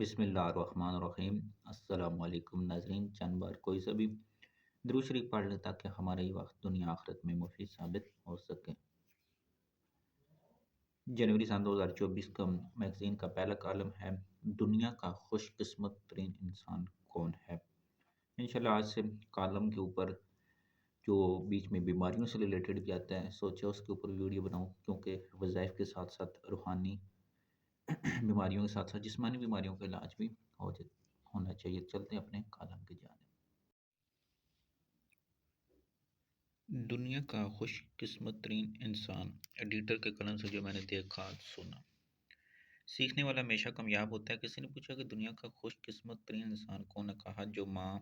بسم اللہ الرحمن الرحیم۔ السلام علیکم ناظرین، چند بار کوئی سا بھی درود شریف پڑھ لیں تاکہ ہمارا یہ وقت دنیا آخرت میں مفید ثابت ہو سکے۔ جنوری سن 2024 کا میگزین کا پہلا کالم ہے دنیا کا خوش قسمت ترین انسان کون ہے۔ انشاءاللہ آج سے کالم کے اوپر جو بیچ میں بیماریوں سے ریلیٹڈ بھی آتا ہے، سوچا اس کے اوپر ویڈیو بناؤں، کیونکہ وظائف کے ساتھ ساتھ روحانی بیماریوں کے ساتھ ساتھ جسمانی بیماریوں کا علاج بھی ہونا چاہیے۔ چلتے ہیں اپنے کالم کی جانب۔ دنیا کا خوش قسمت ترین انسان، ایڈیٹر کے قلم سے جو میں نے دیکھا سنا۔ سیکھنے والا ہمیشہ کامیاب ہوتا ہے۔ کسی نے پوچھا کہ دنیا کا خوش قسمت ترین انسان کون ہے؟ کہا جو ماں،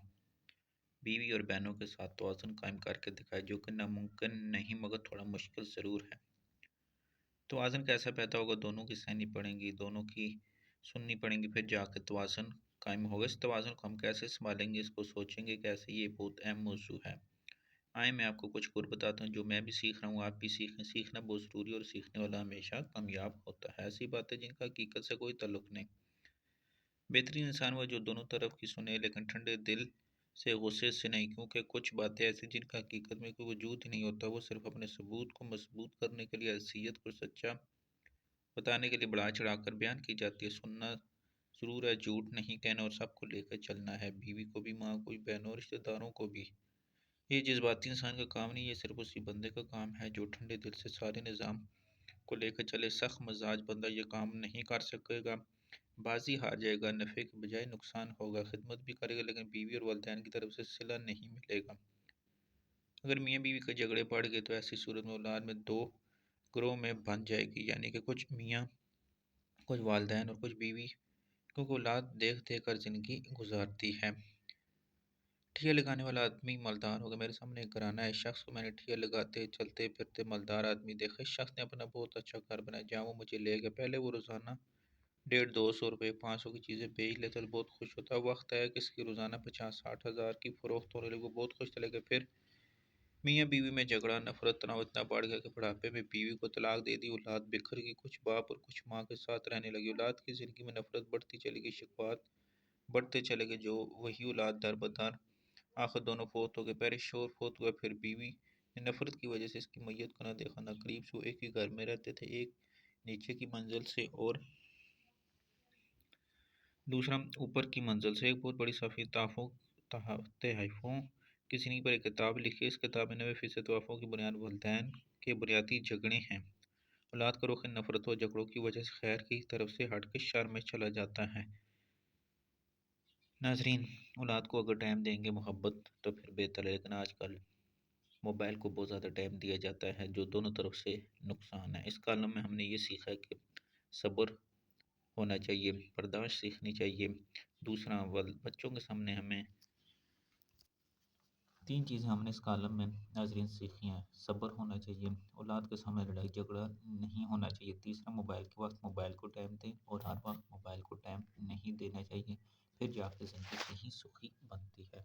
بیوی اور بہنوں کے ساتھ توازن قائم کر کے دکھائے، جو کہ ناممکن نہیں مگر تھوڑا مشکل ضرور ہے۔ توازن کیسا پیدا ہوگا؟ دونوں کی سہنی پڑیں گی، دونوں کی سننی پڑیں گی، پھر جا کے توازن قائم ہوگا۔ اس توازن کو ہم کیسے سنبھالیں گے، اس کو سوچیں گے کیسے، یہ بہت اہم موضوع ہے۔ آئیں میں آپ کو کچھ گر بتاتا ہوں جو میں بھی سیکھ رہا ہوں، آپ بھی سیکھیں۔ سیکھنا بہت ضروری اور سیکھنے والا ہمیشہ کامیاب ہوتا ہے۔ ایسی باتیں جن کا حقیقت سے کوئی تعلق نہیں۔ بہترین انسان وہ جو دونوں طرف کی سنے لیکن ٹھنڈے دل سے، غصے سے نہیں، کیونکہ کچھ باتیں ایسی جن کا حقیقت میں کوئی وجود ہی نہیں ہوتا، وہ صرف اپنے ثبوت کو مضبوط کرنے کے لیے، حیثیت کو سچا بتانے کے لیے بڑھا چڑھا کر بیان کی جاتی ہے۔ سننا ضرور ہے، جھوٹ نہیں کہنا، اور سب کو لے کر چلنا ہے، بیوی کو بھی، ماں کو بھی، بہنوں اور رشتہ داروں کو بھی۔ یہ جذباتی انسان کا کام نہیں، یہ صرف اسی بندے کا کام ہے جو ٹھنڈے دل سے سارے نظام کو لے کر چلے۔ سخت مزاج بندہ یہ کام نہیں کر سکے گا، بازی ہار جائے گا، نفع کے بجائے نقصان ہوگا۔ خدمت بھی کرے گا لیکن بیوی اور والدین کی طرف سے صلہ نہیں ملے گا۔ اگر میاں بیوی کے جھگڑے پڑ گئے تو ایسی صورت میں اولاد میں دو گروہ میں بن جائے گی، یعنی کہ کچھ میاں، کچھ والدین اور کچھ بیوی، کیونکہ اولاد دیکھ دیکھ کر زندگی گزارتی ہے۔ ٹھیہ لگانے والا آدمی مالدار ہوگا۔ میرے سامنے ایک گھرانہ ہے، اس شخص کو میں نے ٹھیہ لگاتے، چلتے پھرتے مالدار آدمی دیکھا۔ اس شخص نے اپنا بہت اچھا گھر بنایا جہاں وہ مجھے لے گیا۔ پہلے وہ روزانہ 150 روپے 500 کی چیزیں بیچ لیتا، بہت خوش ہوتا۔ وقت آیا کہ اس کی روزانہ 50-60 ہزار کی فروخت ہونے لگی، وہ بہت خوش چلے گئے۔ پھر میاں بیوی میں جھگڑا، نفرت، تناؤ اتنا بڑھ گیا کہ بڑھاپے میں بیوی کو طلاق دے دی، اولاد بکھر گئی، کچھ باپ اور کچھ ماں کے ساتھ رہنے لگی۔ اولاد کی زندگی میں نفرت بڑھتی چلی گئی، شکوات بڑھتے چلے گئے، جو وہی اولاد در بدر۔ آخر دونوں فوت ہو گئے، پہلے شوہر فوت ہوا، پھر بیوی نے نفرت کی وجہ سے اس کی میت کو نہ دیکھا نہ قریب سے۔ وہ ایک ہی گھر میں رہتے تھے، ایک نیچے کی منزل سے اور دوسرا اوپر کی منزل سے۔ ایک بہت بڑی سفید تحائفوں کی سینی پر ایک کتاب لکھی، اس کتاب میں 90% تحائفوں کی بنیاد والدین کے بنیادی جھگڑے ہیں۔ اولاد کا رخ ان نفرتوں اور جھگڑوں کی وجہ سے خیر کی طرف سے ہٹ کے شر میں چلا جاتا ہے۔ ناظرین، اولاد کو اگر ٹائم دیں گے، محبت، تو پھر بہتر ہے، لیکن آج کل موبائل کو بہت زیادہ ٹائم دیا جاتا ہے جو دونوں طرف سے نقصان ہے۔ اس کالم میں ہم نے یہ سیکھا ہے کہ صبر ہونا چاہیے، برداشت سیکھنی چاہیے۔ دوسرا، بچوں کے سامنے ہمیں 3 چیزیں ہم نے اس کالم میں ناظرین سیکھی ہیں۔ صبر ہونا چاہیے، اولاد کے سامنے لڑائی جھگڑا نہیں ہونا چاہیے۔ تیسرا، موبائل کے وقت موبائل کو ٹائم دیں، اور ہر وقت موبائل کو ٹائم نہیں دینا چاہیے، پھر جا کے زندگی کہیں سکھی بنتی ہے۔